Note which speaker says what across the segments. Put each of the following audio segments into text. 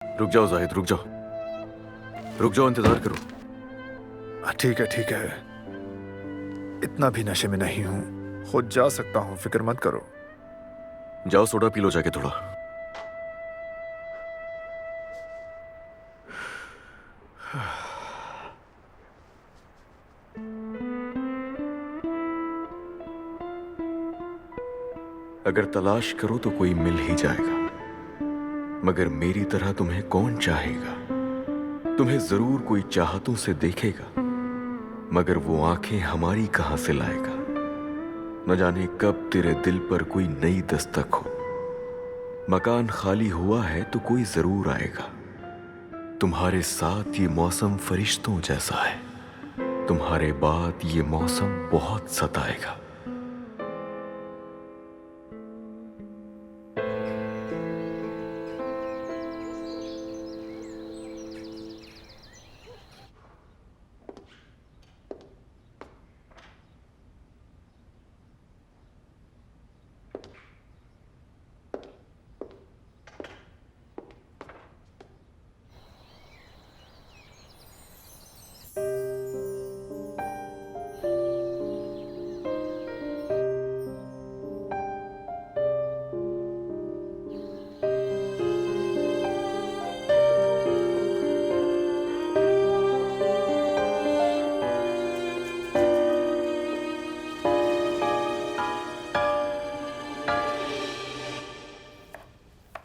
Speaker 1: रुक जाओ जाहिद, रुक जाओ, रुक जाओ, इंतजार करो।
Speaker 2: ठीक है ठीक है, इतना भी नशे में नहीं हूं, खुद जा सकता हूं, फिक्र मत करो।
Speaker 1: जाओ सोडा पी लो जाके थोड़ा। अगर तलाश करो तो कोई मिल ही जाएगा, मगर मेरी तरह तुम्हें कौन चाहेगा। तुम्हें जरूर कोई चाहतों से देखेगा, मगर वो आंखें हमारी कहां से लाएगा। न जाने कब तेरे दिल पर कोई नई दस्तक हो। मकान खाली हुआ है तो कोई जरूर आएगा। तुम्हारे साथ ये मौसम फरिश्तों जैसा है, तुम्हारे बाद ये मौसम बहुत सताएगा।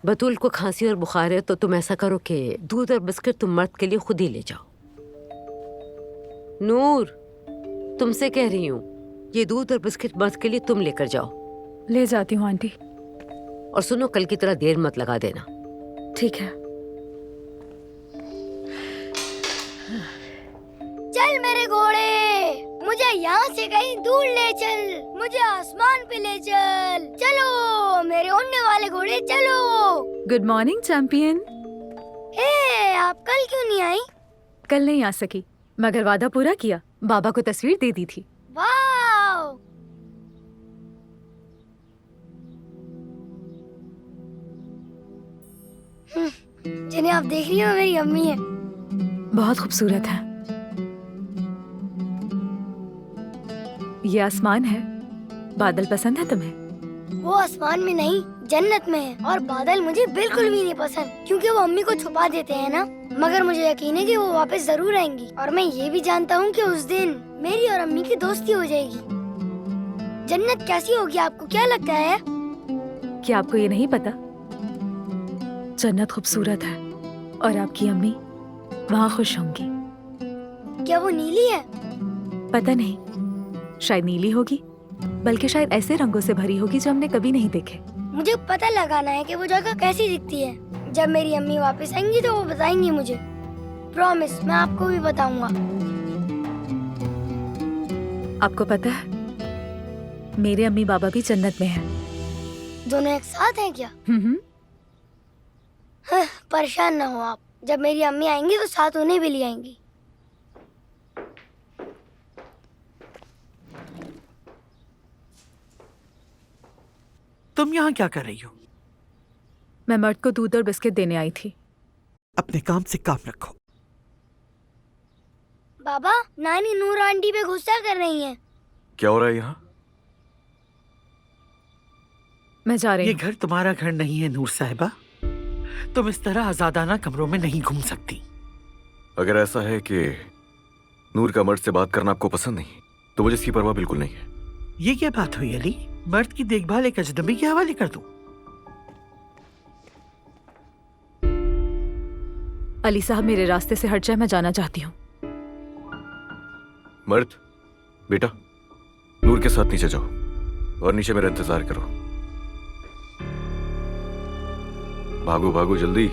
Speaker 3: बतूल को खांसी और बुखार है तो तुम ऐसा करो कि दूध और बिस्किट तुम मर्द के लिए खुद ही ले जाओ। नूर, तुमसे कह रही हूँ, ये दूध और बिस्किट मर्द के लिए तुम लेकर जाओ।
Speaker 4: ले जाती हूँ आंटी।
Speaker 3: और सुनो, कल की तरह देर मत लगा देना।
Speaker 4: ठीक है।
Speaker 5: चल मेरे घोड़े, मुझे यहाँ से कहीं दूर ले चल, मुझे आसमान पे ले चल। चलो मेरे उड़ने वाले घोड़े, चलो।
Speaker 4: Good morning champion.
Speaker 5: हे, आप कल क्यों नहीं आई?
Speaker 4: कल नहीं आ सकी, मगर वादा पूरा किया, बाबा को तस्वीर दे दी थी।
Speaker 5: वाव! जिन्हें आप देख रही हो मेरी अम्मी है।
Speaker 4: बहुत खूबसूरत है। ये आसमान है। बादल पसंद है तुम्हें?
Speaker 5: वो आसमान में नहीं, जन्नत में है। और बादल मुझे बिल्कुल भी नहीं पसंद, क्योंकि वो अम्मी को छुपा देते हैं ना। मगर मुझे यकीन है कि वो वापस जरूर आएंगी। और मैं ये भी जानता हूँ कि उस दिन मेरी और अम्मी की दोस्ती हो जाएगी। जन्नत कैसी होगी, आपको क्या लगता है?
Speaker 4: क्या आपको ये नहीं पता? जन्नत खूबसूरत है और आपकी अम्मी वहाँ खुश होंगी।
Speaker 5: क्या वो नीली है?
Speaker 4: पता नहीं, शायद नीली होगी, बल्कि शायद ऐसे रंगों से भरी होगी जो हमने कभी नहीं देखे।
Speaker 5: मुझे पता लगाना है कि वो जगह कैसी दिखती है। जब मेरी अम्मी वापस आएंगी तो वो बताएंगी मुझे। प्रॉमिस, मैं आपको भी बताऊंगा।
Speaker 4: आपको पता है, मेरे अम्मी बाबा भी जन्नत में हैं।
Speaker 5: दोनों एक साथ हैं क्या?
Speaker 4: हम्म।
Speaker 5: परेशान ना हो आप, जब मेरी अम्मी आएंगी तो साथ उन्हें भी ले आएंगी।
Speaker 6: तुम यहाँ क्या कर रही हो?
Speaker 4: मैं मर्द को दूध और बिस्किट देने आई थी।
Speaker 6: अपने काम से काम रखो।
Speaker 5: बाबा, नानी नूर आंटी पे गुस्सा कर रही हैं।
Speaker 1: क्या हो रहा है यहाँ?
Speaker 4: मैं जा रही
Speaker 6: ये
Speaker 4: हूँ।
Speaker 6: घर तुम्हारा घर नहीं है नूर साहिबा। तुम इस तरह आजादाना कमरों में नहीं घूम सकती।
Speaker 1: अगर ऐसा है कि नूर का मर्द से बात करना आपको पसंद नहीं, तो मुझे इसकी परवाह बिल्कुल नहीं है।
Speaker 6: ये क्या बात हुई अली? मर्द की देखभाल एक अजनबी के हवाले कर दूं?
Speaker 4: अली साहब, मेरे रास्ते से हट जाए, मैं जाना चाहती हूँ।
Speaker 1: मर्द, बेटा, नूर के साथ नीचे जाओ और नीचे मेरा इंतजार करो। भागो भागो जल्दी।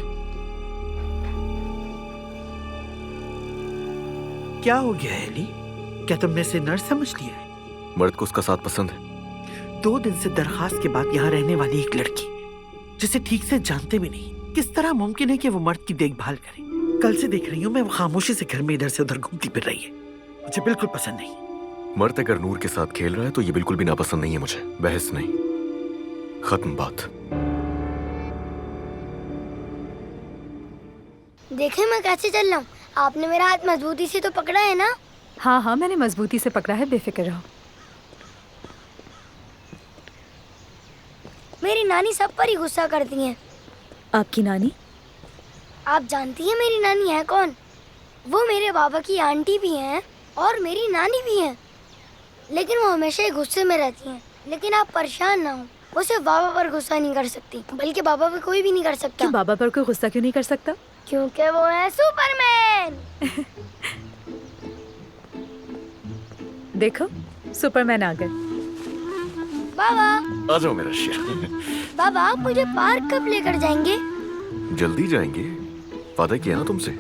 Speaker 6: क्या हो गया है अली? क्या तुमने इसे नर्स समझ लिया है?
Speaker 1: मर्द को उसका साथ पसंद है।
Speaker 6: 2 दिन से दरखास्त के बाद यहाँ रहने वाली एक लड़की, जिसे ठीक से जानते भी नहीं, किस तरह मुमकिन है कि वो मर्द की देखभाल करे? कल से देख रही हूँ मैं, वो खामोशी से घर में इधर से उधर घूमती फिर रही है। मुझे बिल्कुल पसंद नहीं।
Speaker 1: मर्द अगर नूर के साथ खेल रहा है तो ये बिल्कुल भी नापसंद नहीं है मुझे। बहस नहीं, खत्म बात।
Speaker 5: देखे मैं कैसे चल रहा हूँ। आपने मेरा हाथ मजबूती से तो पकड़ा है ना।
Speaker 4: हाँ हाँ, मैंने मजबूती से पकड़ा है, बेफिक्र रहो।
Speaker 5: मेरी नानी सब पर ही गुस्सा करती हैं।
Speaker 4: आपकी नानी?
Speaker 5: आप जानती हैं मेरी नानी है कौन? वो मेरे बाबा की आंटी भी हैं और मेरी नानी भी हैं। लेकिन वो हमेशा ही गुस्से में रहती हैं। लेकिन आप परेशान ना हो, वो सिर्फ बाबा पर गुस्सा नहीं कर सकती, बल्कि बाबा पर कोई भी नहीं कर सकता।
Speaker 4: क्यों बाबा पर कोई गुस्सा क्यों नहीं कर सकता?
Speaker 5: क्योंकि वो है सुपरमैन।
Speaker 4: देखो, सुपरमैन आ गए।
Speaker 5: बाबा,
Speaker 1: आ जाओ मेरा शेर।
Speaker 5: बाबा आप मुझे पार्क कब लेकर जाएंगे?
Speaker 1: जल्दी जाएंगे, वादा किया ना तुमसे।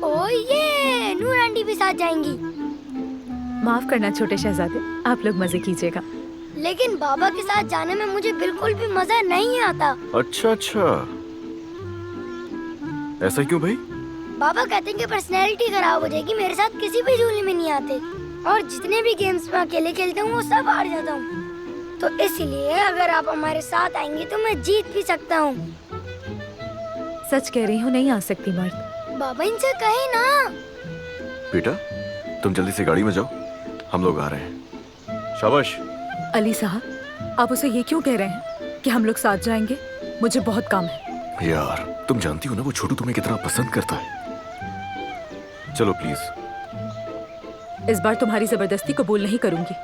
Speaker 5: ओ ये नूर आंटी भी साथ जाएंगी।
Speaker 4: माफ करना छोटे शहजादे, आप लोग मजे कीजिएगा।
Speaker 5: लेकिन बाबा के साथ जाने में मुझे बिल्कुल भी मजा नहीं आता।
Speaker 1: अच्छा अच्छा, ऐसा क्यों भाई?
Speaker 5: बाबा कहते हैं कि पर्सनैलिटी खराब हो जाएगी, मेरे साथ किसी भी झूले में नहीं आते और जितने भी गेम्स में अकेले खेलता हूँ वो सब हार जाता हूँ। तो इसलिए अगर आप हमारे साथ आएंगे तो मैं जीत भी सकता हूँ।
Speaker 4: सच कह रही हूँ, नहीं आ सकती मर्द।
Speaker 5: बाबा इनसे कहे ना।
Speaker 1: बेटा तुम जल्दी से गाड़ी में जाओ, हम लोग आ रहे हैं। शाबाश।
Speaker 4: अली साहब, आप उसे ये क्यों कह रहे हैं कि हम लोग साथ जाएंगे? मुझे बहुत काम है।
Speaker 1: यार तुम जानती हो ना वो छोटू तुम्हें कितना पसंद करता है। चलो प्लीज।
Speaker 4: इस बार तुम्हारी जबरदस्ती कबूल नहीं करूंगी।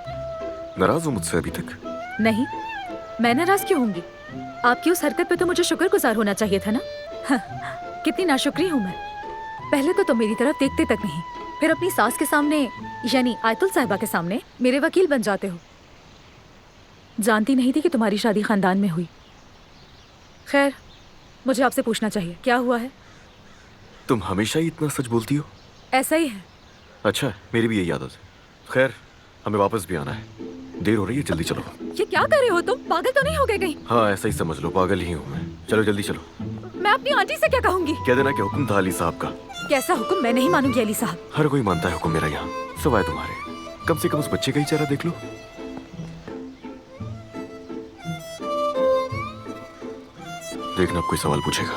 Speaker 1: नाराज हो मुझसे अभी तक?
Speaker 4: नहीं, मैं नाराज क्यों होंगी? आपकी उस हरकत पे तो मुझे शुक्रगुजार होना चाहिए था ना। कितनी नाशुक्री हूँ मैं। पहले तो तुम मेरी तरफ देखते तक नहीं, फिर अपनी सास के सामने यानी आयतुल साहिबा के सामने मेरे वकील बन जाते हो। जानती नहीं थी कि तुम्हारी शादी खानदान में हुई। खैर, मुझे आपसे पूछना चाहिए, क्या हुआ है?
Speaker 1: तुम हमेशा ही इतना सच बोलती हो।
Speaker 4: ऐसा ही है।
Speaker 1: अच्छा, मेरी भी यही आदत है। खैर, हमें वापस भी आना है, देर हो रही है, जल्दी चलो।
Speaker 4: ये क्या कर रहे हो तुम? पागल तो नहीं हो गए कहीं?
Speaker 1: हाँ ऐसा ही समझ लो, पागल ही हूँ मैं। चलो जल्दी चलो।
Speaker 4: मैं अपनी आंटी से क्या कहूंगी?
Speaker 1: कह देना कि हुक्म था अली साहब का।
Speaker 4: कैसा हुक्म? मैं नहीं मानूंगी अली साहब।
Speaker 1: हर कोई मानता है हुक्म मेरा यहाँ, सिवाय तुम्हारे। कम से कम उस बच्चे का ही चेहरा देख लो। देखना अब कोई सवाल पूछेगा।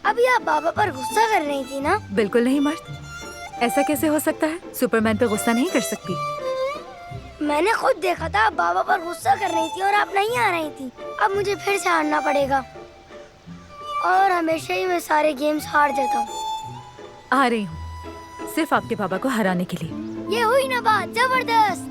Speaker 5: अभी आप बाबा पर गुस्सा कर रही थी ना?
Speaker 4: बिल्कुल नहीं मर्द, ऐसा कैसे हो सकता है? सुपरमैन पे गुस्सा नहीं कर सकती।
Speaker 5: मैंने खुद देखा था, आप बाबा पर गुस्सा कर रही थी और आप नहीं आ रही थी। अब मुझे फिर से हारना पड़ेगा और हमेशा ही मैं सारे गेम्स हार जाता हूँ।
Speaker 4: आ रही हूँ सिर्फ आपके बाबा को हराने के लिए।
Speaker 5: ये हुई ना बात, जबरदस्त।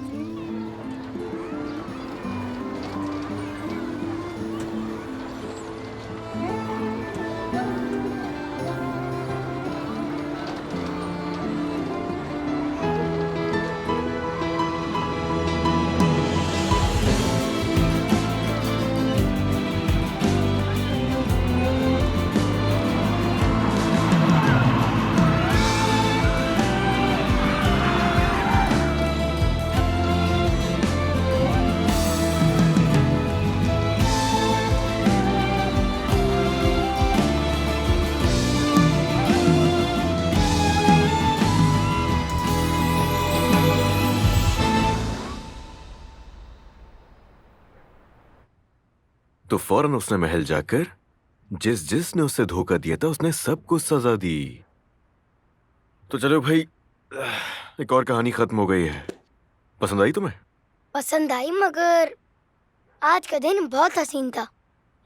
Speaker 1: तो फौरन उसने महल जाकर जिसने उसे धोखा दिया था उसने सबको सजा दी। तो चलो भाई, एक और कहानी खत्म हो गई है। पसंद आई तुम्हें?
Speaker 5: पसंद आई, मगर आज का दिन बहुत हसीन था।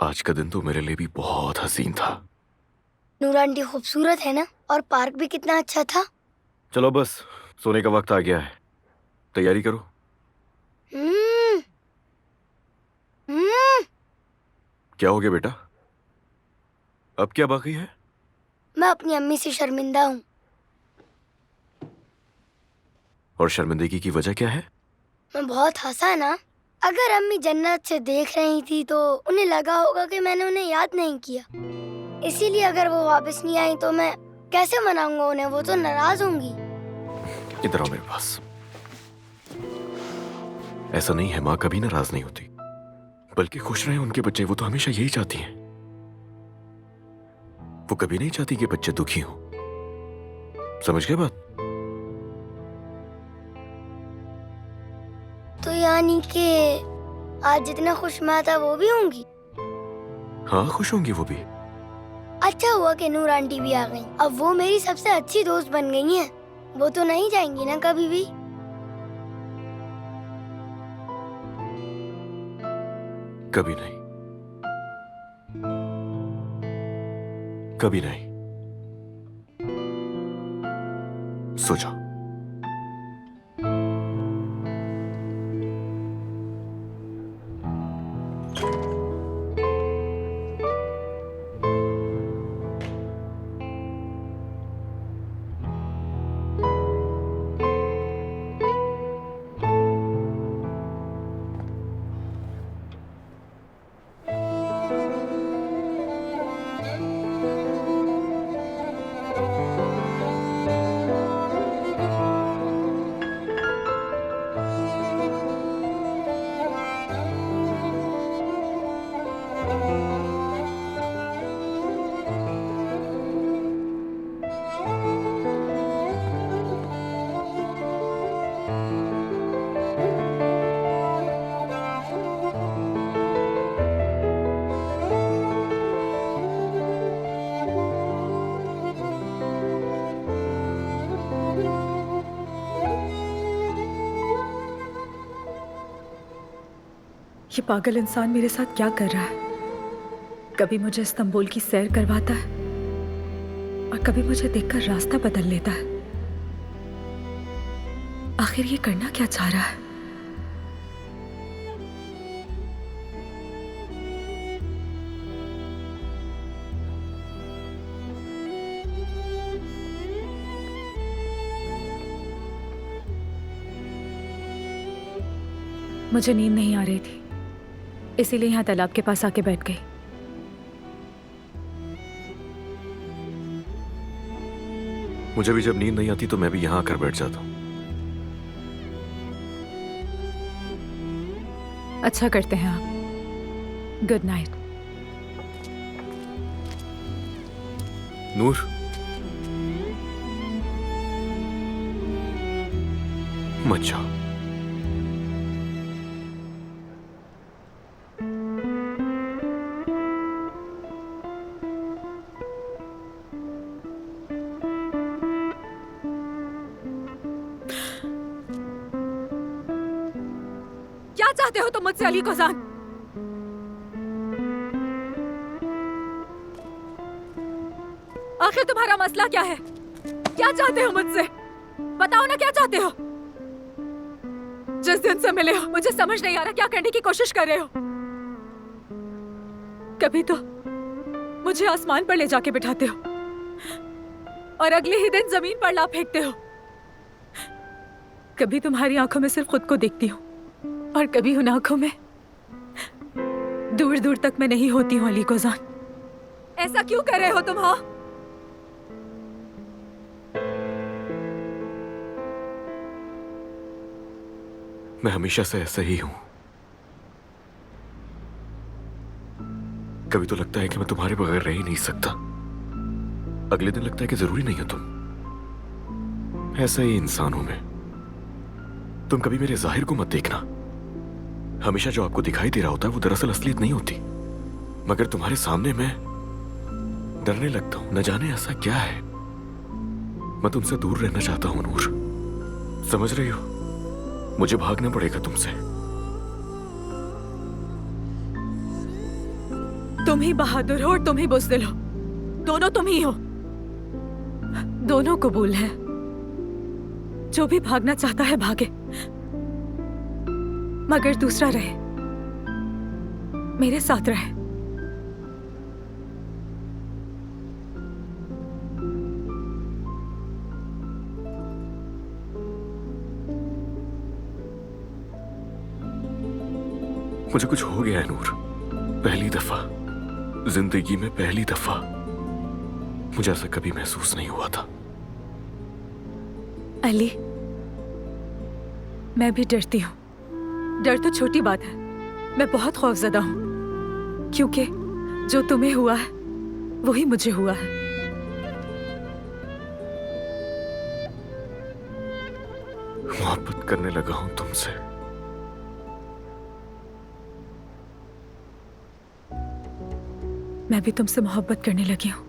Speaker 1: आज का दिन तो मेरे लिए भी बहुत हसीन था।
Speaker 5: नूर आंटी खूबसूरत है ना, और पार्क भी कितना अच्छा था।
Speaker 1: चलो बस सोने का वक्त आ गया है, तैयारी करो।
Speaker 5: हम्म, हम्म,
Speaker 1: क्या हो गया बेटा? अब क्या बाकी है?
Speaker 5: मैं अपनी अम्मी से शर्मिंदा हूँ।
Speaker 1: और शर्मिंदगी की वजह क्या है?
Speaker 5: मैं बहुत हंसा ना। अगर अम्मी जन्नत से देख रही थी तो उन्हें लगा होगा कि मैंने उन्हें याद नहीं किया। इसीलिए अगर वो वापस नहीं आई तो मैं कैसे मनाऊंगा उन्हें? वो तो नाराज होंगी।
Speaker 1: इधर आओ मेरे पास। ऐसा नहीं है, माँ कभी नाराज नहीं होती, बल्कि खुश रहे उनके बच्चे। वो तो हमेशा यही चाहती हैं। वो कभी नहीं चाहती कि बच्चे दुखी हों। समझ गए बात?
Speaker 5: तो यानी कि आज जितना खुश मैं था वो भी होंगी?
Speaker 1: हाँ खुश होंगी वो भी।
Speaker 5: अच्छा हुआ कि नूर आंटी भी आ गई। अब वो मेरी सबसे अच्छी दोस्त बन गई हैं। वो तो नहीं जाएंगी ना कभी भी।
Speaker 1: कभी नहीं, कभी नहीं। सो जाओ।
Speaker 4: ये पागल इंसान मेरे साथ क्या कर रहा है? कभी मुझे इस्तांबुल की सैर करवाता है और कभी मुझे देखकर रास्ता बदल लेता है। आखिर ये करना क्या चाह रहा है? मुझे नींद नहीं आ रही थी, इसीलिए यहाँ तालाब के पास आके बैठ गई।
Speaker 1: मुझे भी जब नींद नहीं आती तो मैं भी यहां आकर बैठ जाता हूं।
Speaker 4: अच्छा करते हैं आप। Good night.
Speaker 1: नूर, मत जाओ।
Speaker 4: क्या चाहते हो तुम मुझसे अली कोजान? आखिर तुम्हारा मसला क्या है? क्या चाहते हो मुझसे? बताओ ना, क्या चाहते हो? जिस दिन से मिले हो मुझे समझ नहीं आ रहा क्या करने की कोशिश कर रहे हो। कभी तो मुझे आसमान पर ले जाके बिठाते हो और अगले ही दिन जमीन पर ला फेंकते हो। कभी तुम्हारी आंखों में सिर्फ खुद को देखती हूँ और कभी उन आंखों में दूर दूर तक मैं नहीं होती हूँ। अली कोजान, ऐसा क्यों कर रहे हो तुम? हाँ,
Speaker 1: मैं हमेशा से ऐसा ही हूं। कभी तो लगता है कि मैं तुम्हारे बगैर रह ही नहीं सकता, अगले दिन लगता है कि जरूरी नहीं हो तुम। ऐसा ही इंसान हूं मैं। तुम कभी मेरे जाहिर को मत देखना। हमेशा जो आपको दिखाई दे रहा होता है वो दरअसल असलियत नहीं होती। मगर तुम्हारे सामने मैं डरने लगता हूं। न जाने ऐसा क्या है। मैं तुमसे दूर रहना चाहता हूं नूर, समझ रही हो? मुझे भागना पड़ेगा तुमसे।
Speaker 4: तुम ही बहादुर हो और तुम ही बुज़दिल हो। दोनों तुम ही हो। दोनों कबूल है। जो भी भागना चाहता है भागे, मगर दूसरा रहे, मेरे साथ रहे।
Speaker 1: मुझे कुछ हो गया है नूर। पहली दफा जिंदगी में, पहली दफा मुझे ऐसा कभी महसूस नहीं हुआ था।
Speaker 4: अली, मैं भी डरती हूँ। डर तो छोटी बात है, मैं बहुत खौफजदा हूँ, क्योंकि जो तुम्हें हुआ है वही मुझे हुआ है।
Speaker 1: मोहब्बत करने लगा हूं तुमसे।
Speaker 4: मैं भी तुमसे मोहब्बत करने लगी हूँ।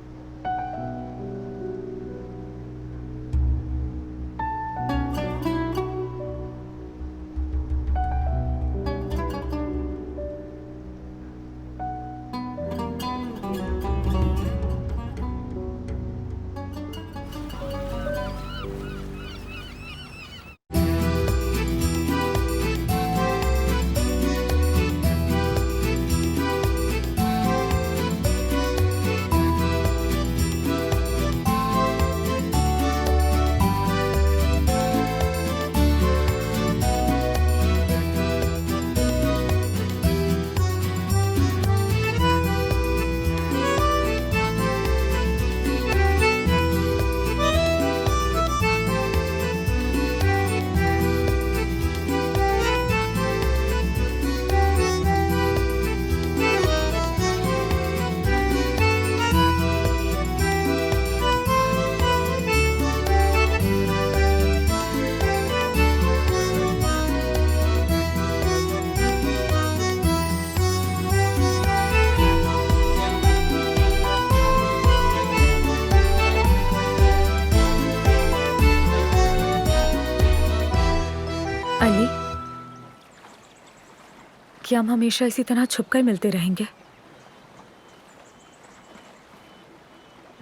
Speaker 4: क्या हम हमेशा इसी तरह छुपकर मिलते रहेंगे?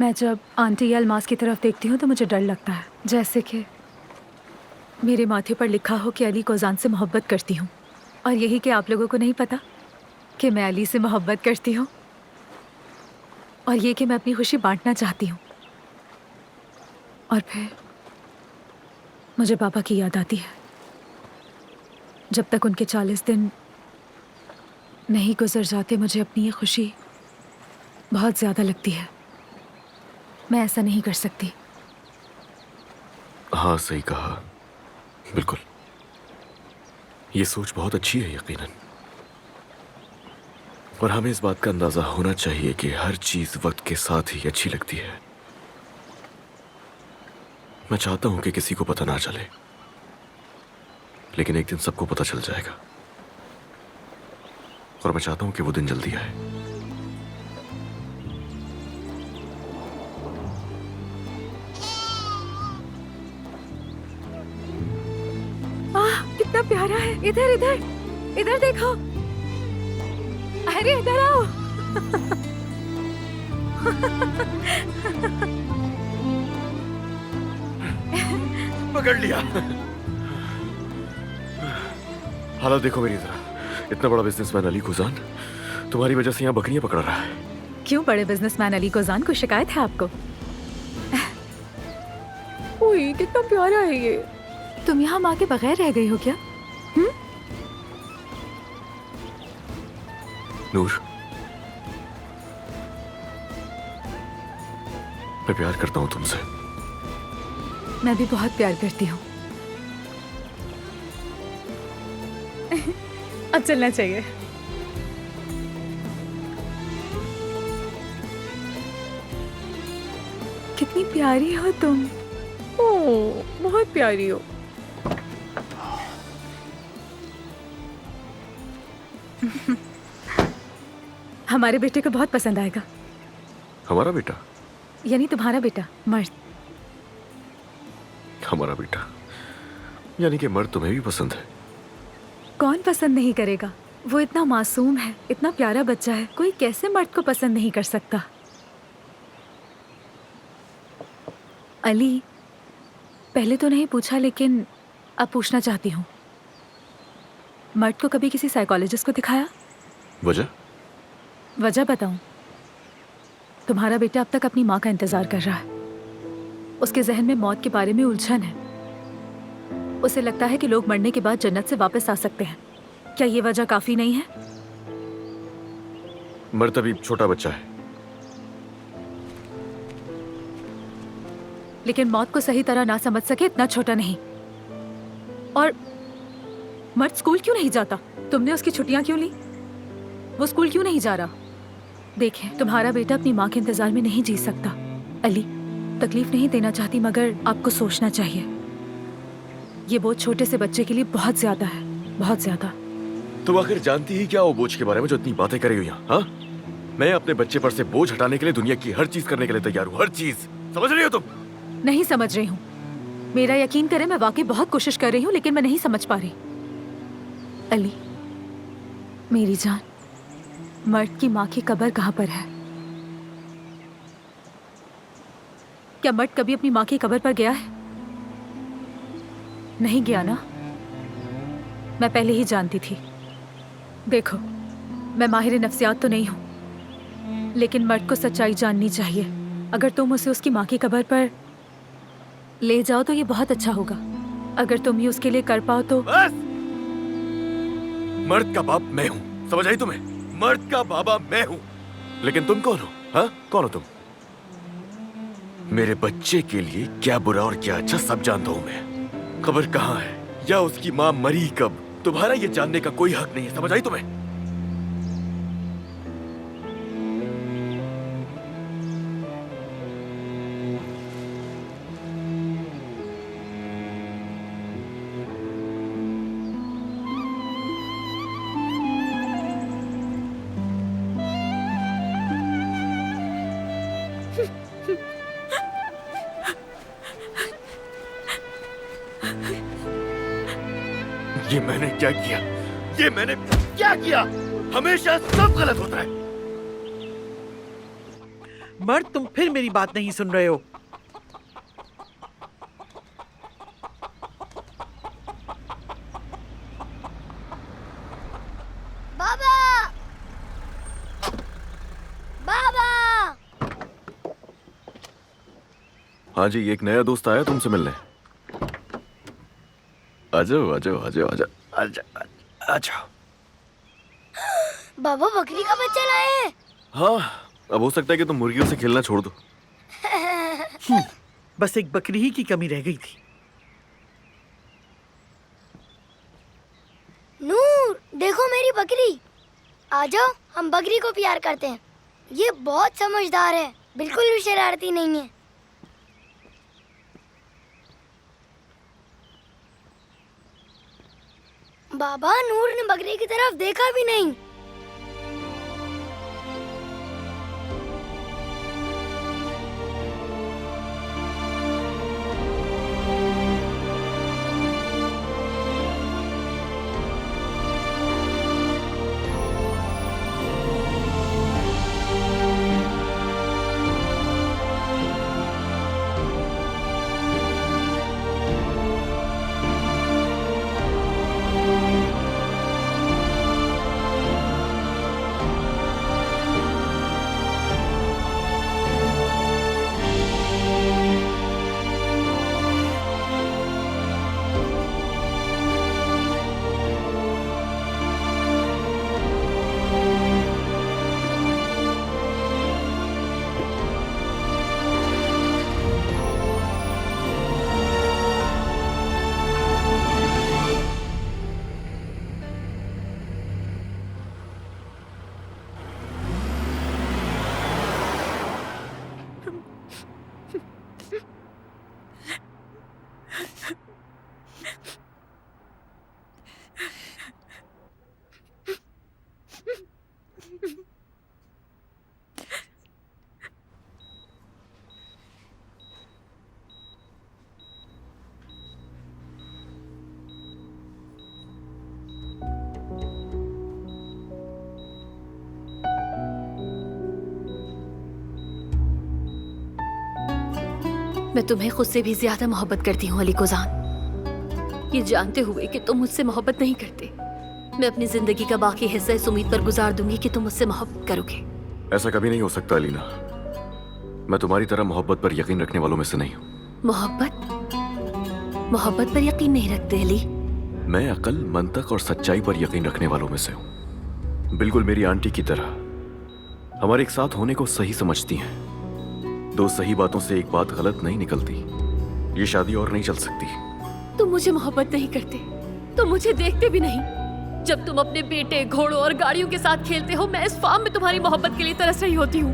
Speaker 4: मैं जब आंटी या अलमास की तरफ देखती हूँ तो मुझे डर लगता है, जैसे कि मेरे माथे पर लिखा हो कि अली कोजान से मोहब्बत करती हूँ, और यही कि आप लोगों को नहीं पता कि मैं अली से मोहब्बत करती हूँ, और ये कि मैं अपनी खुशी बांटना चाहती हूँ। और फिर मुझे पापा की याद आती है। जब तक उनके 40 दिन नहीं गुजर जाते मुझे अपनी ये खुशी बहुत ज़्यादा लगती है। मैं ऐसा नहीं कर सकती।
Speaker 1: हाँ, सही कहा, बिल्कुल। ये सोच बहुत अच्छी है यकीनन, और हमें इस बात का अंदाजा होना चाहिए कि हर चीज वक्त के साथ ही अच्छी लगती है। मैं चाहता हूं कि किसी को पता ना चले, लेकिन एक दिन सबको पता चल जाएगा, और मैं चाहता हूं कि वो दिन जल्दी आए।
Speaker 4: कितना प्यारा है। इधर इधर इधर देखो। अरे इधर आओ।
Speaker 1: पकड़ लिया। हालत देखो मेरी तरह। इतना बड़ा बिजनेसमैन अली खुजान तुम्हारी वजह से यहाँ बकरियां पकड़ रहा है।
Speaker 4: क्यों बड़े बिजनेसमैन अली कोजान को शिकायत है आपको? ओए कितना प्यारा है ये। तुम यहाँ माँ के बगैर रह गई हो क्या?
Speaker 1: नूर, मैं प्यार करता हूँ तुमसे।
Speaker 4: मैं भी बहुत प्यार करती हूँ। अब चलना चाहिए। कितनी प्यारी हो तुम। ओह, बहुत प्यारी हो। हमारे बेटे को बहुत पसंद आएगा।
Speaker 1: हमारा बेटा?
Speaker 4: यानी तुम्हारा बेटा मर्द।
Speaker 1: हमारा बेटा यानी कि मर्द तुम्हें भी पसंद है?
Speaker 4: कौन पसंद नहीं करेगा? वो इतना मासूम है, इतना प्यारा बच्चा है, कोई कैसे मर्द को पसंद नहीं कर सकता? अली, पहले तो नहीं पूछा लेकिन अब पूछना चाहती हूँ, मर्द को कभी किसी साइकोलॉजिस्ट को दिखाया?
Speaker 1: वजह?
Speaker 4: वजह बताऊं? तुम्हारा बेटा अब तक अपनी माँ का इंतजार कर रहा है। उसके जहन में मौत के बारे में उलझन है। उसे लगता है कि लोग मरने के बाद जन्नत से वापस आ सकते हैं। क्या ये वजह काफी नहीं है?
Speaker 1: मर्द अभी छोटा बच्चा है।
Speaker 4: लेकिन मौत को सही तरह ना समझ सके इतना छोटा नहीं। और मर्द स्कूल क्यों नहीं जाता? तुमने उसकी छुट्टियां क्यों ली? वो स्कूल क्यों नहीं जा रहा? देखें, तुम्हारा बेटा अपनी माँ के इंतजार में नहीं जी सकता। अली, तकलीफ नहीं देना चाहती मगर आपको सोचना चाहिए। ये बोझ छोटे से बच्चे के लिए बहुत ज्यादा है, बहुत ज्यादा।
Speaker 1: तुम आखिर जानती ही क्या वो बोझ के बारे में जो इतनी बातें करे हुई यहाँ? हाँ? मैं अपने बच्चे पर से बोझ हटाने के लिए दुनिया की हर चीज करने के लिए तैयार हूँ, हर चीज। समझ रही हो तुम?
Speaker 4: नहीं समझ रही हूँ। मेरा यकीन करें, मैं वाकई बहुत कोशिश कर रही हूँ लेकिन मैं नहीं समझ पा रही। अली, मेरी जान, मर्द की माँ की कब्र कहाँ पर है? क्या मर्द कभी अपनी माँ की कब्र पर गया है? नहीं गया ना? मैं पहले ही जानती थी। देखो, मैं माहिर नफ्सियात तो नहीं हूं, लेकिन मर्द को सच्चाई जाननी चाहिए। अगर तुम उसे उसकी माँ की कब्र पर ले जाओ तो ये बहुत अच्छा होगा। अगर तुम ही उसके लिए कर पाओ तो।
Speaker 1: बस! मर्द का बाप मैं हूँ, समझ आई तुम्हें? मर्द का बाबा मैं हूँ। लेकिन तुम कौन हो? हाँ, कौन हो तुम? मेरे बच्चे के लिए क्या बुरा और क्या अच्छा सब जानता हूँ मैं। खबर कहाँ है या उसकी माँ मरी कब, तुम्हारा ये जानने का कोई हक नहीं है। समझ आई तुम्हें? ये मैंने क्या किया? ये मैंने क्या किया? हमेशा सब गलत होता है।
Speaker 6: मर्द, तुम फिर मेरी बात नहीं सुन रहे हो।
Speaker 5: बाबा, बाबा।
Speaker 1: हाँ जी, एक नया दोस्त आया तुमसे मिलने। आ जाओ आ जाओ आ जाओ आ जाओ आ जाओ आ जाओ।
Speaker 5: बाबा बकरी का बच्चा लाए हैं।
Speaker 1: हाँ, अब हो सकता है कि तुम मुर्गियों से खेलना छोड़ दो।
Speaker 6: बस एक बकरी ही की कमी रह गई थी।
Speaker 5: नूर, देखो मेरी बकरी। आ जाओ, हम बकरी को प्यार करते हैं। ये बहुत समझदार है, बिल्कुल भी शरारती नहीं है। बाबा, नूर ने बकरी की तरफ देखा भी नहीं।
Speaker 4: मैं तुम्हें खुद से भी ज्यादा मोहब्बत करती हूँ अली कोजान। ये जानते हुए कि तुम मुझसे मोहब्बत नहीं करते, मैं अपनी जिंदगी का बाकी हिस्सा इस उम्मीद पर गुजार दूंगी कि तुम मुझसे मोहब्बत करोगे।
Speaker 1: ऐसा कभी नहीं हो सकता अलीना। मैं तुम्हारी तरह मोहब्बत पर यकीन रखने वालों में से नहीं हूँ।
Speaker 4: मोहब्बत? मोहब्बत पर यकीन नहीं रखते अली?
Speaker 1: मैं अकल, मंतक और सच्चाई पर यकीन रखने वालों में से हूँ। बिल्कुल मेरी आंटी की तरह हमारे एक साथ होने को सही समझती हैं। दो सही बातों से एक बात गलत नहीं निकलती। ये शादी और नहीं चल सकती।
Speaker 4: तुम मुझे मोहब्बत नहीं करते, तुम मुझे देखते भी नहीं। जब तुम अपने बेटे, घोड़ों और गाड़ियों के साथ खेलते हो, मैं इस फार्म में तुम्हारी मोहब्बत के लिए तरस रही होती हूँ।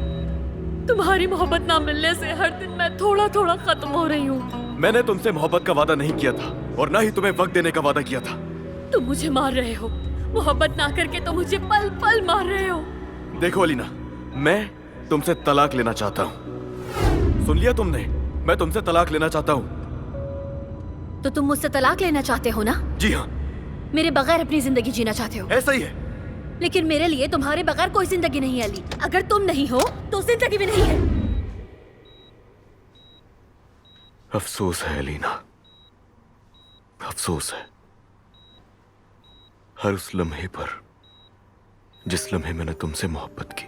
Speaker 4: तुम्हारी मोहब्बत ना मिलने से हर दिन मैं थोड़ा थोड़ा खत्म हो रही हूँ।
Speaker 1: मैंने तुमसे मोहब्बत का वादा नहीं किया था और ना ही तुम्हें वक्त देने का वादा किया था।
Speaker 4: तुम मुझे मार रहे हो, मोहब्बत ना करके तुम मुझे पल पल मार रहे हो।
Speaker 1: देखो अलीना, मैं तुमसे तलाक लेना चाहता हूँ। सुन लिया तुमने? मैं तुमसे तलाक लेना चाहता हूँ।
Speaker 4: तो तुम मुझसे तलाक लेना चाहते हो ना?
Speaker 1: जी हाँ।
Speaker 4: मेरे बगैर अपनी जिंदगी जीना चाहते हो?
Speaker 1: ऐसा ही है।
Speaker 4: लेकिन मेरे लिए तुम्हारे बगैर कोई जिंदगी नहीं है अली। अगर तुम नहीं हो तो जिंदगी भी नहीं है।
Speaker 1: अफसोस है अलीना, अफसोस है हर उस लम्हे पर जिस लम्हे मैंने तुमसे मोहब्बत की।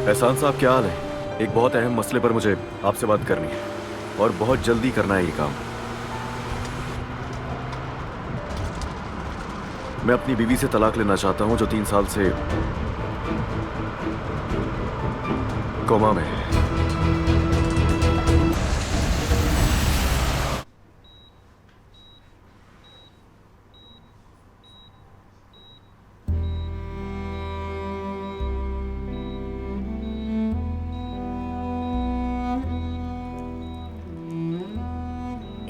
Speaker 1: एहसान साहब, क्या हाल है? एक बहुत अहम मसले पर मुझे आपसे बात करनी है और बहुत जल्दी करना है ये काम। मैं अपनी बीवी से तलाक लेना चाहता हूं जो 3 साल से कोमा में है।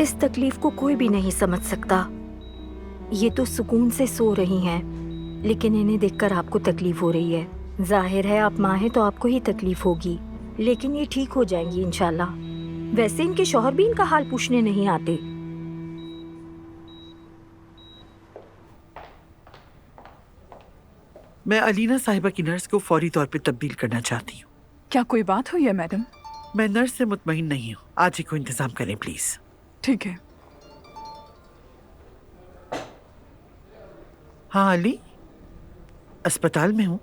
Speaker 7: इस तकलीफ को कोई भी नहीं समझ सकता। ये तो सुकून से सो रही हैं, लेकिन इन्हें देखकर आपको तकलीफ हो रही है। जाहिर है आप माँ हैं तो आपको ही तकलीफ होगी, लेकिन ये ठीक हो जाएंगी इंशाल्लाह। वैसे इनके शौहर भी इनका हाल पूछने नहीं आते।
Speaker 6: मैं अलीना साहिबा की नर्स को फौरी तौर पे तब्दील करना चाहती हूँ।
Speaker 8: क्या कोई बात हुई है मैडम?
Speaker 6: मैं नर्स से मुतमईन नहीं हूँ। आज ही को इंतजाम करें प्लीज।
Speaker 8: ठीक है।
Speaker 6: हाँ अली, अस्पताल में हूँ।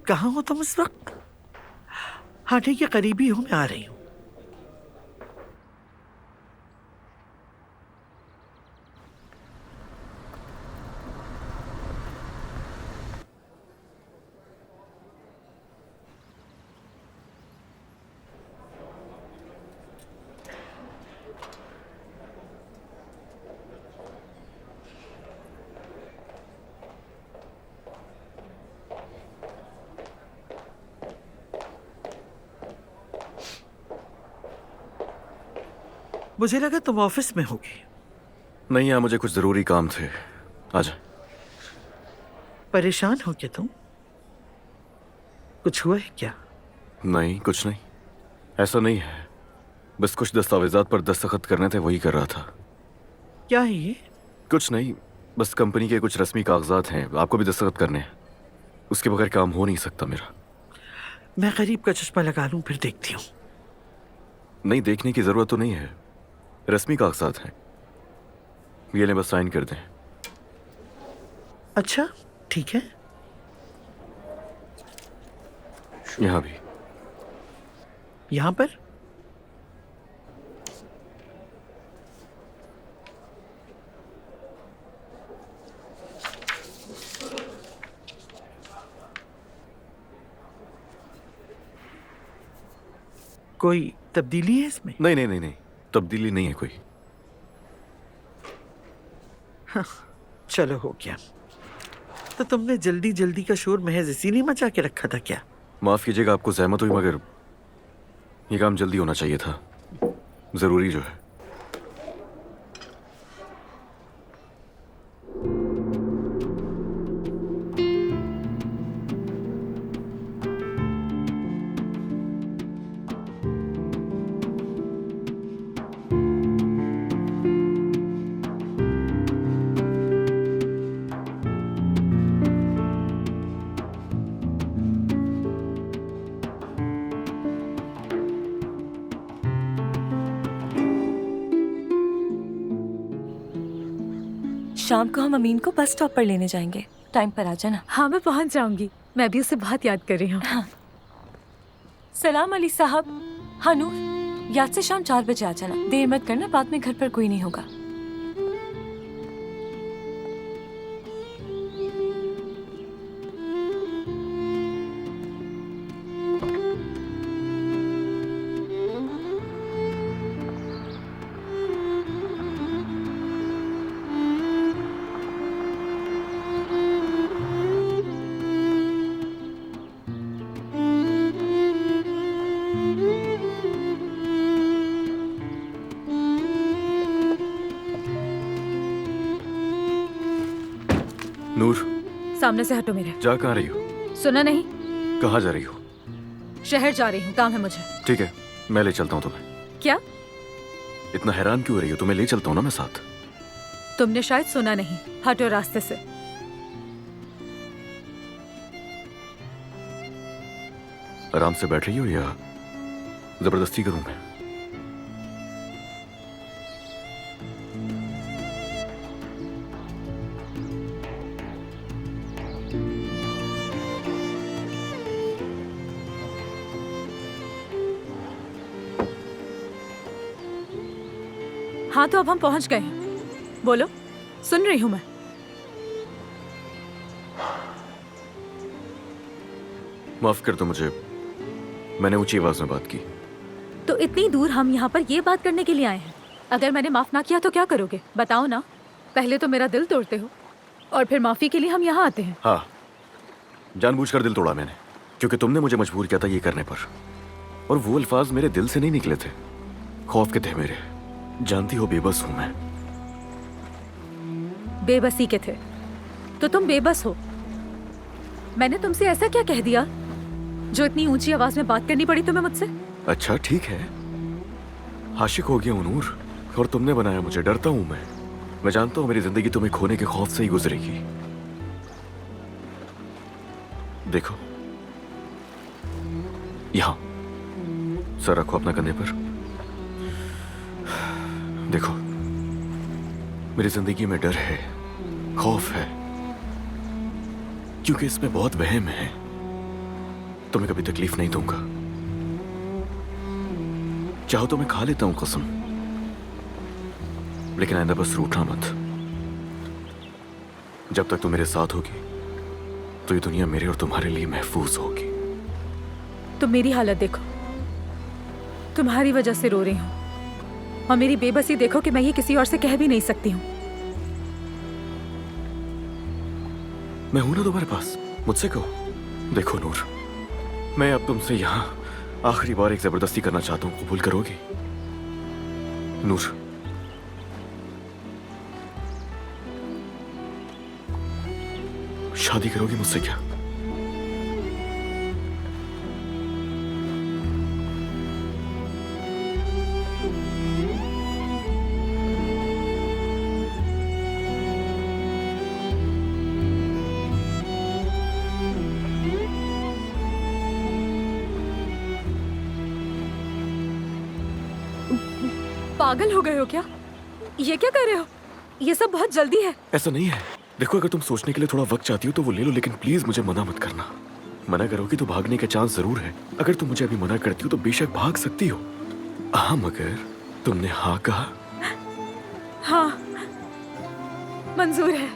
Speaker 6: कहाँ हो तुम इस वक्त? हाँ ठीक है, करीब ही हूँ, मैं आ रही हूँ। मुझे लगा तुम ऑफिस में होगे।
Speaker 1: नहीं, यहाँ मुझे कुछ जरूरी काम थे। आजा।
Speaker 6: परेशान हो क्या तुम? कुछ हुआ है क्या?
Speaker 1: नहीं, कुछ नहीं, ऐसा नहीं है। बस कुछ दस्तावेजात पर दस्तखत करने थे, वही कर रहा था।
Speaker 6: क्या है ये?
Speaker 1: कुछ नहीं, बस कंपनी के कुछ रस्मी कागजात हैं, आपको भी दस्तखत करने हैं। उसके बगैर काम हो नहीं सकता मेरा।
Speaker 6: मैं करीब का चश्मा लगा लूं फिर देखती हूँ।
Speaker 1: नहीं, देखने की जरूरत तो नहीं है, रस्मी कागजात हैं। ये ले, बस साइन कर दें।
Speaker 6: अच्छा ठीक है।
Speaker 1: यहाँ भी।
Speaker 6: यहाँ पर? कोई तब्दीली है इसमें?
Speaker 1: नहीं नहीं नहीं नहीं, तब्दीली नहीं है कोई।
Speaker 6: हाँ, चलो हो गया। तो तुमने जल्दी जल्दी का शोर महज इसी ने मचा के रखा था क्या?
Speaker 1: माफ कीजिएगा, आपको जहमत हुई, मगर ये काम जल्दी होना चाहिए था, जरूरी जो है।
Speaker 9: शाम को हम अमीन को बस स्टॉप पर लेने जाएंगे। टाइम पर आ जाना।
Speaker 4: हाँ मैं पहुंच जाऊंगी। मैं भी उसे बहुत याद कर रही हूँ।
Speaker 9: हाँ। सलाम अली साहब। हाँ नूर, याद से शाम 4 बजे आ जाना। देर मत करना, बाद में घर पर कोई नहीं होगा।
Speaker 1: नूर,
Speaker 4: सामने से हटो मेरे।
Speaker 1: जा कहाँ रही हो?
Speaker 4: सुना नहीं?
Speaker 1: कहाँ जा रही हो?
Speaker 4: शहर जा रही हूँ, काम है मुझे।
Speaker 1: ठीक है, मैं ले चलता हूँ तुम्हें।
Speaker 4: क्या?
Speaker 1: इतना हैरान क्यों हो रही हो? तुम्हें ले चलता हूँ ना मैं साथ।
Speaker 4: तुमने शायद सुना नहीं। हटो रास्ते से।
Speaker 1: आराम से बैठ रही हो या जबरदस्ती करूं मैं?
Speaker 4: हाँ तो अब हम पहुंच गए हैं। बोलो, सुन रही हूँ मैं।
Speaker 1: माफ कर दो मुझे, मैंने ऊंची आवाज में बात की।
Speaker 4: तो इतनी दूर हम यहाँ पर ये बात करने के लिए आए हैं। अगर मैंने माफ ना किया तो क्या करोगे? बताओ ना। पहले तो मेरा दिल तोड़ते हो और फिर माफी के लिए हम यहाँ आते हैं।
Speaker 1: हाँ, जानबूझकर दिल तोड़ा मैंने, क्योंकि तुमने मुझे मजबूर किया था ये करने पर, और वो अल्फाज मेरे दिल से नहीं निकले थे। खौफ के थे मेरे। जानती हो बेबस हूं मैं।
Speaker 4: बेबसी के थे तो तुम बेबस हो। मैंने तुमसे ऐसा क्या कह दिया जो इतनी ऊंची आवाज में बात करनी पड़ी तुम्हें मुझसे?
Speaker 1: अच्छा ठीक है, आशिक हो गया हूं नूर, और तुमने बनाया मुझे। डरता हूं मैं जानता हूं मेरी जिंदगी तुम्हें खोने के खौफ से ही गुजरेगी। देखो यहां सर रखो अपना कंधे पर। देखो मेरी जिंदगी में डर है, खौफ है, क्योंकि इसमें बहुत वहम है। तुम्हें कभी तकलीफ नहीं दूंगा। चाहो तो मैं खा लेता हूं कसम, लेकिन आइंदा बस रूठना मत। जब तक तुम मेरे साथ होगी तो ये दुनिया मेरे और तुम्हारे लिए महफूज होगी।
Speaker 4: तुम मेरी हालत देखो, तुम्हारी वजह से रो रही हूँ, और मेरी बेबसी देखो कि मैं ये किसी और से कह भी नहीं सकती हूँ।
Speaker 1: मैं हूं ना तुम्हारे पास, मुझसे कहो। देखो नूर, मैं अब तुमसे यहां आखिरी बार एक जबरदस्ती करना चाहता हूं, कबूल करोगी? नूर, शादी करोगी मुझसे क्या?
Speaker 4: पागल हो गए हो क्या? ये क्या कर रहे हो? ये सब बहुत जल्दी है।
Speaker 1: ऐसा नहीं है। देखो अगर तुम सोचने के लिए थोड़ा वक्त चाहती हो तो वो ले लो, लेकिन प्लीज मुझे मना मत करना। मना करोगी तो भागने का चांस जरूर है। अगर तुम मुझे अभी मना करती हो तो बेशक भाग सकती हो। हाँ, मगर तुमने हाँ कहा।
Speaker 4: हाँ, मंजूर है।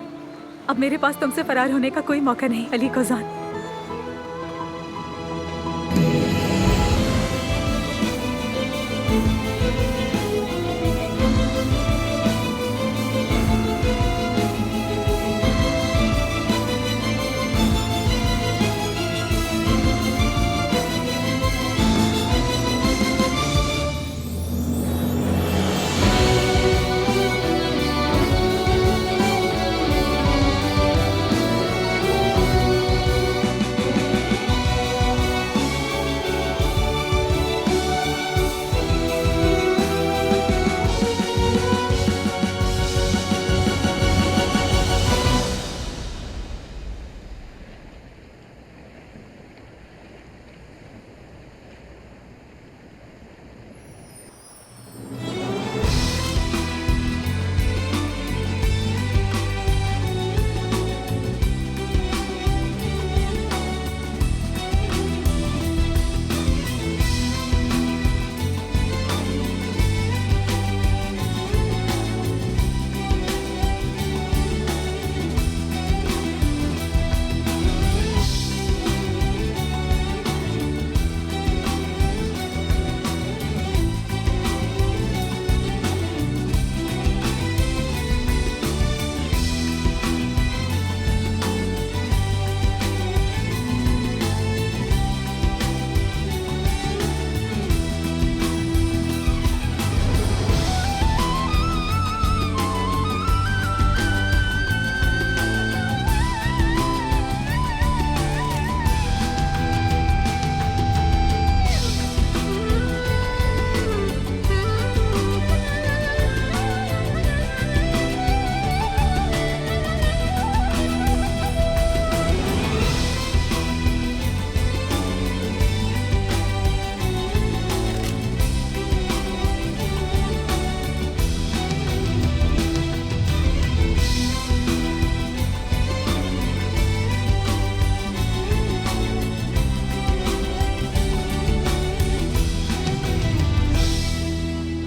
Speaker 4: अब मेरे पास तुमसे फरार होने का कोई मौका नहीं अली कोजान।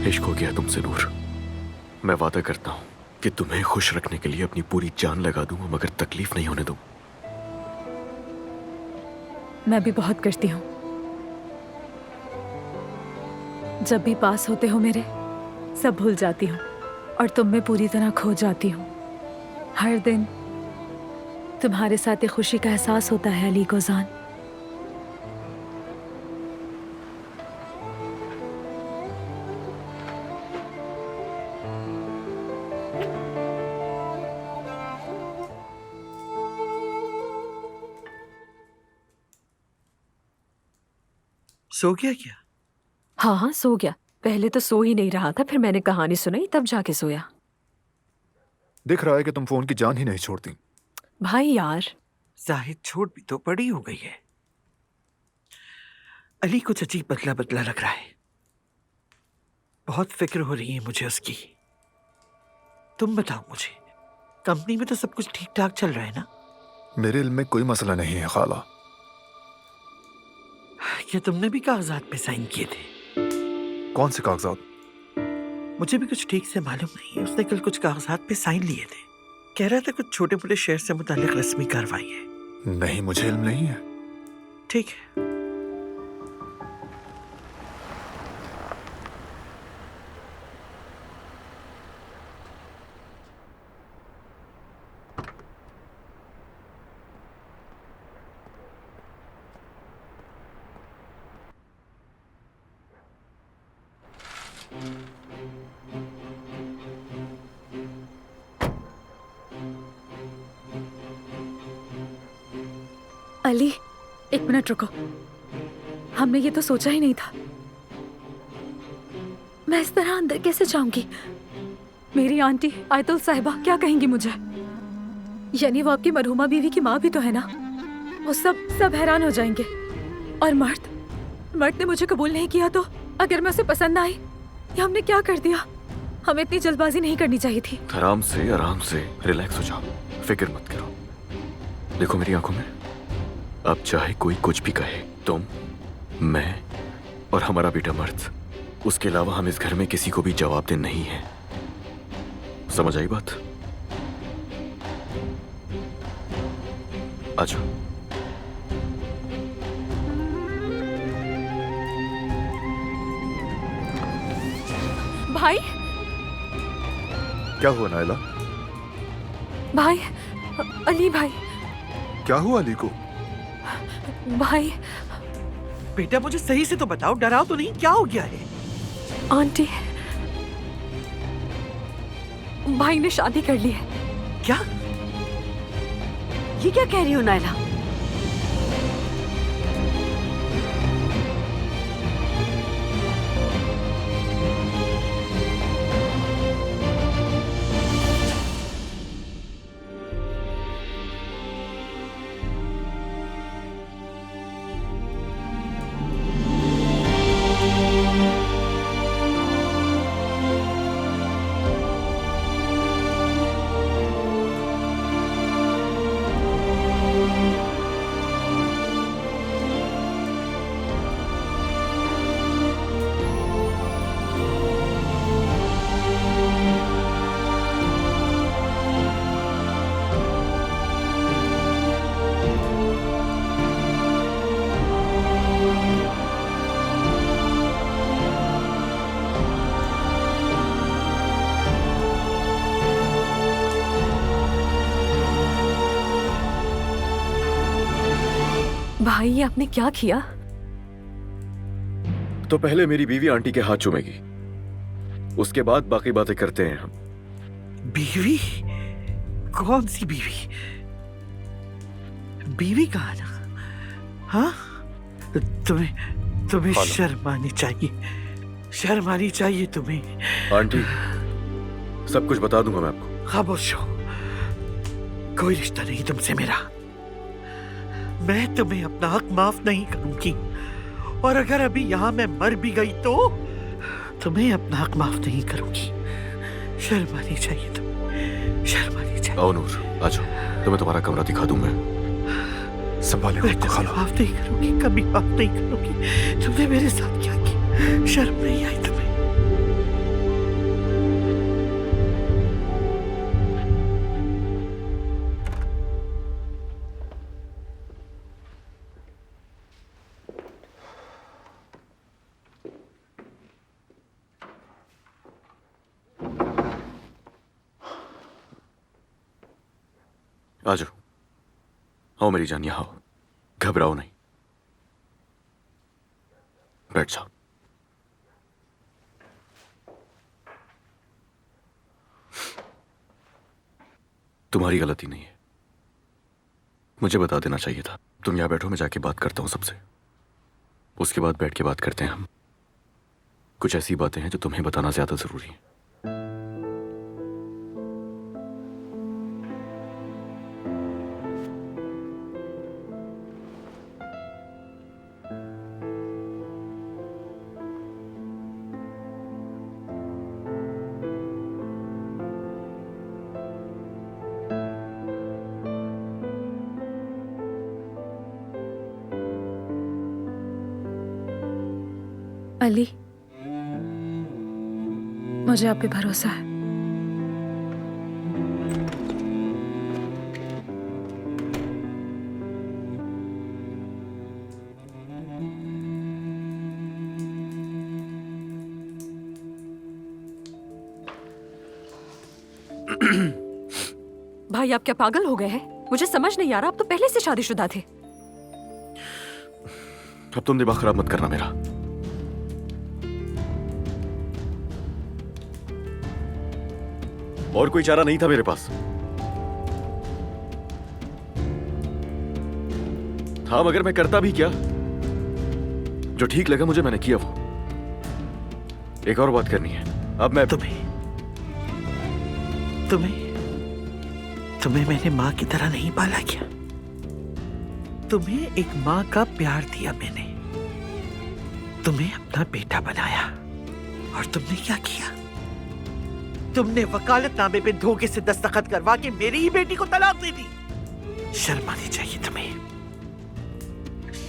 Speaker 1: इश्क हो गया तुमसे नूर। मैं वादा करता हूं कि तुम्हें खुश रखने के लिए अपनी पूरी जान लगा दूंगा, मगर तकलीफ नहीं होने दूं।
Speaker 4: मैं भी बहुत करती हूँ। जब भी पास होते हो मेरे, सब भूल जाती हूँ और तुम में पूरी तरह खो जाती हूँ। हर दिन तुम्हारे साथ एक खुशी का एहसास होता है अली गोजान।
Speaker 6: सो गया क्या?
Speaker 9: हाँ हाँ सो गया। पहले तो सो ही नहीं रहा था, फिर मैंने कहानी सुनाई तब जाके सोया।
Speaker 2: दिख रहा है कि तुम फोन की जान ही नहीं छोड़ती।
Speaker 9: भाई यार।
Speaker 6: जाहिद छोट भी तो बड़ी हो गई है। अली कुछ अजीब बदला बदला लग रहा है। बहुत फिक्र हो रही है मुझे उसकी। तुम बताओ मुझे, कंपनी में तो सब कुछ ठीक ठाक चल रहा है ना?
Speaker 2: मेरे इल्म में कोई मसला नहीं है खाला।
Speaker 6: क्या तुमने भी कागजात पे साइन किए थे?
Speaker 2: कौन से कागजात?
Speaker 6: मुझे भी कुछ ठीक से मालूम नहीं है। उसने कल कुछ कागजात पे साइन लिए थे। कह रहा था कुछ छोटे मोटे शेयर से मुतालिक रस्मी कार्रवाई है।
Speaker 2: नहीं, मुझे इल्म नहीं है।
Speaker 6: ठीक है।
Speaker 4: अली, एक मिनट रुको। हमने ये तो सोचा ही नहीं था। मैं इस तरह अंदर कैसे जाऊंगी? मेरी आंटी आयतुल साहिबा क्या कहेंगी मुझे? यानी वो आपकी मरहुमा बीवी की माँ भी तो है ना। वो सब हैरान हो जाएंगे। और मर्द ने मुझे कबूल नहीं किया तो अगर मैं उसे पसंद ना आई, या हमने क्या कर दिया? हमें इतनी जल्दबाजी नहीं करनी चाहिए थी।
Speaker 1: आराम से रिलैक्स हो जाओ, फिक्र मत करो। देखो मेरी आंखों में, अब चाहे कोई कुछ भी कहे, तुम, मैं और हमारा बेटा मर्द, उसके अलावा हम इस घर में किसी को भी जवाबदेह नहीं है। समझ आई बात? आ जाओ।
Speaker 9: भाई।
Speaker 2: क्या हुआ नायला?
Speaker 9: भाई, अली भाई।
Speaker 2: क्या हुआ अली को?
Speaker 9: भाई।
Speaker 6: बेटा मुझे सही से तो बताओ, डराओ तो नहीं, क्या हो गया है?
Speaker 9: आंटी, भाई ने शादी कर ली है।
Speaker 6: क्या?
Speaker 3: ये क्या कह रही हो नायला?
Speaker 9: भाई ये आपने क्या किया?
Speaker 1: तो पहले मेरी बीवी आंटी के हाथ चूमेगी, उसके बाद बाकी बातें करते हैं हम।
Speaker 6: बीवी? कौन सी बीवी? बीवी कहाँ ना? हाँ? तुम्हें शर्म आनी चाहिए। शर्म आनी चाहिए तुम्हें।
Speaker 1: आंटी, सब कुछ बता दूंगा मैं आपको।
Speaker 6: खामोश हो। कोई रिश्ता नहीं तुमसे मेरा। मैं तुम्हें अपना हक माफ नहीं करूंगी, और अगर अभी यहां मैं मर भी गई तो तुम्हें अपना हक माफ नहीं करूंगी। शर्म आनी चाहिए तुम्हें, शर्म आनी चाहिए।
Speaker 1: आओ नूर, आ जाओ, तुम्हें तुम्हारा कमरा दिखा दूं मैं।
Speaker 2: संभाले
Speaker 6: मैं
Speaker 2: खुद को
Speaker 6: तुम्हें
Speaker 2: खाला।
Speaker 6: माफ नहीं करूंगी, कभी माफ नहीं करूंगी। तुमने मेरे साथ क्या किया? शर्म नहीं आई तुम्हें?
Speaker 1: आ जाओ, आओ मेरी जान, यहाँ आओ, घबराओ नहीं, बैठ जाओ। तुम्हारी गलती नहीं है, मुझे बता देना चाहिए था। तुम यहाँ बैठो, मैं जाके बात करता हूँ सबसे। उसके बाद बैठ के बात करते हैं हम। कुछ ऐसी बातें हैं जो तुम्हें बताना ज्यादा जरूरी है।
Speaker 4: अली, मुझे आप पे भरोसा है।
Speaker 9: भाई आप क्या पागल हो गए हैं? मुझे समझ नहीं आ रहा, आप तो पहले से शादीशुदा थे।
Speaker 1: अब तुम दिमाग खराब मत करना मेरा। और कोई चारा नहीं था मेरे पास। हाँ, मगर मैं करता भी क्या? जो ठीक लगा मुझे मैंने किया वो। एक और बात करनी है। अब मैं
Speaker 6: तुम्हें मैंने माँ की तरह नहीं पाला क्या? तुम्हें एक माँ का प्यार दिया मैंने, तुम्हें अपना बेटा बनाया, और तुमने क्या किया? तुमने वकालतनामे पे धोखे से दस्तखत करवा के मेरी ही बेटी को तलाक दे दी। शर्म आनी चाहिए तुम्हें,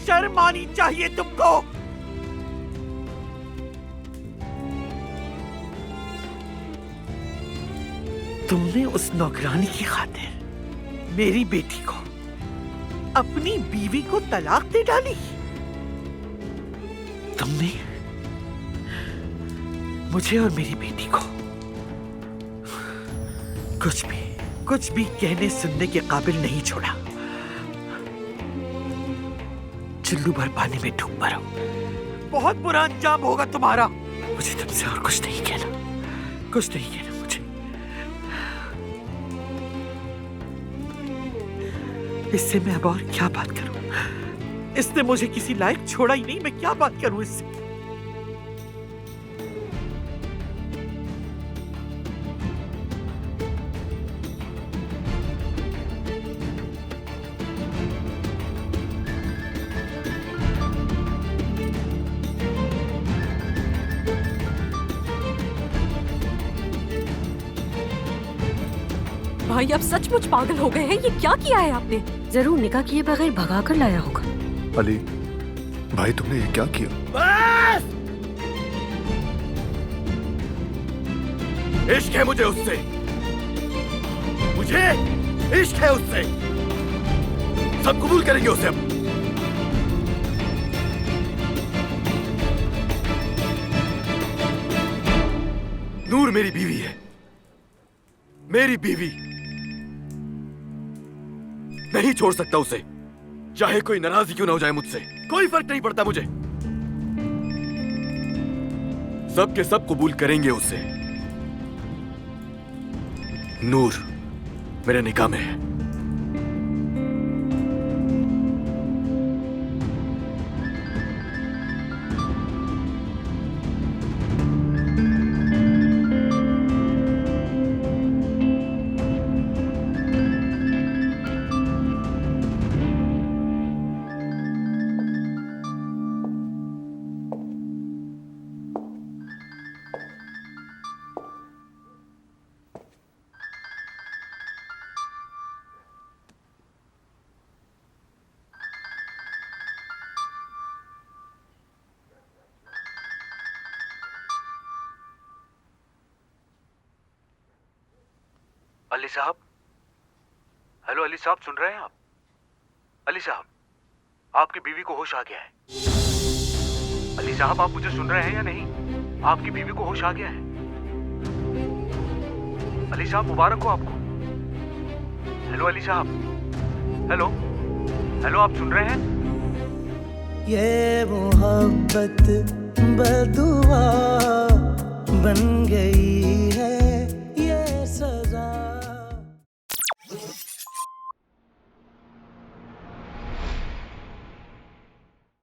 Speaker 6: शर्म आनी चाहिए तुमको। तुमने उस नौकरानी की खातिर मेरी बेटी को, अपनी बीवी को तलाक दे डाली। तुमने मुझे और मेरी बेटी को कुछ भी कहने सुनने के काबिल नहीं छोड़ा। चुल्लू भर पानी में डूब मरो। बहुत बुरा अंजाम होगा तुम्हारा। मुझे तुमसे और कुछ नहीं कहना, कुछ नहीं कहना मुझे। इससे मैं अब और क्या बात करूं? इसने मुझे किसी लायक छोड़ा ही नहीं, मैं क्या बात करूं इससे?
Speaker 9: भाई आप सचमुच पागल हो गए हैं। ये क्या किया है आपने?
Speaker 3: जरूर निकाह किए बगैर भगा कर लाया होगा।
Speaker 2: अली भाई, तुमने ये क्या किया?
Speaker 1: बस! इश्क है मुझे उससे, मुझे इश्क है उससे। सब कबूल करेंगे उसे अब। नूर मेरी बीवी है, मेरी बीवी। नहीं छोड़ सकता उसे, चाहे कोई नाराजगी क्यों ना हो जाए मुझसे। कोई फर्क नहीं पड़ता मुझे। सब के सब कबूल करेंगे उसे। नूर मेरे निकाह में है।
Speaker 10: अली साहब, हेलो अली साहब, सुन रहे हैं आप? अली साहब, आपकी बीवी को होश आ गया है। अली साहब, आप मुझे सुन रहे हैं या नहीं? आपकी बीवी को होश आ गया है। अली साहब, मुबारक हो आपको। हेलो अली साहब, हेलो हेलो, आप सुन रहे हैं?
Speaker 11: ये मोहब्बत बदुआ बन गई है